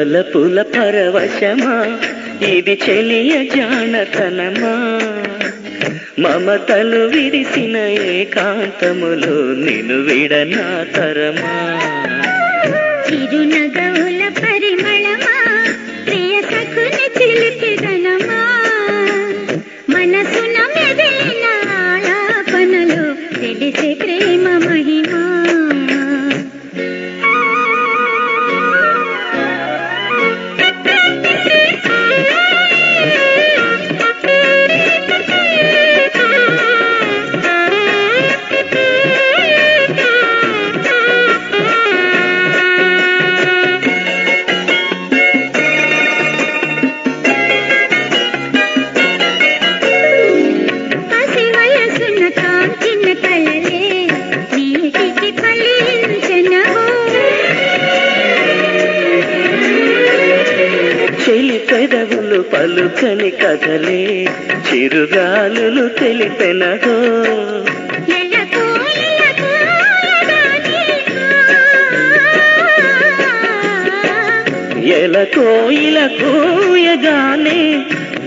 వలపుల పరవశమా ఇది చెలియ జానతనమా మమతలు విరిసిన ఏకాంతములో నిన్ను విడనా తరమా చిరునగవుల పరిమళమా ప్రియ సఖుని చిలిపిదనమా మనసున మెదిలిన ఆలాపనలో తెలిసే ప్రేమ మహిమా చెలి పెదవులు పలుకని కథలే చిరుగాలులు తెలిపెనగో ఎలకోయిల కోయగానే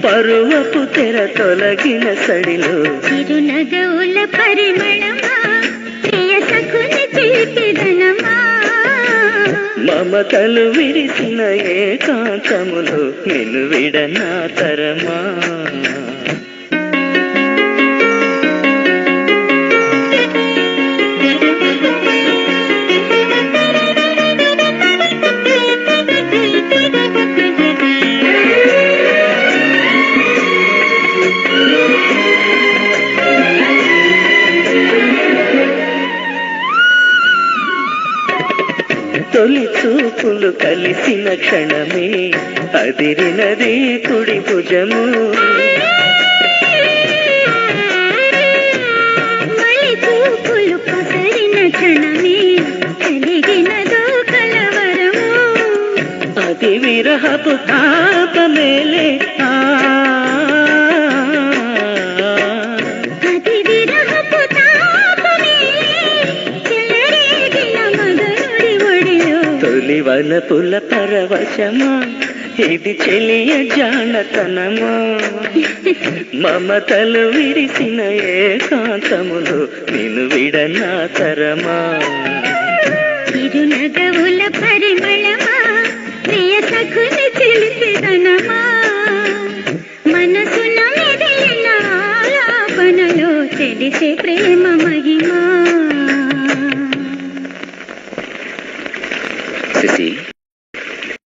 పరువపు తెర తొలగిన సడిలో చిరునగవుల పరిమళమా ప్రియ సఖుని చిలిపిదనమా మమతలు విరిసిన ఏకాంతములో నిన్ను విడనా తరమా తొలి చూపులు కలిసిన క్షణమే అదిరినది కుడి భుజము మళ్ళీ చూపులు పొసరిన క్షణమే కలిగినదో కలవరము అది విరహపు తాపమేలే అది విరహపు తాపమే చెలరేగిన మగనుడి ఒడిలో తొలి వలపుల పరవశమా ఇది చెలియ జానతనమా మమతలు విరిసిన ఏకాంతములో నిన్ను విడనా తరమా చిరునగవుల పరిమళమా ప్రియ సఖుని చిలిపిదనమా మనసున మెదిలిన ఆలాపనలో తెలిసే ప్రేమ మహిమా శశి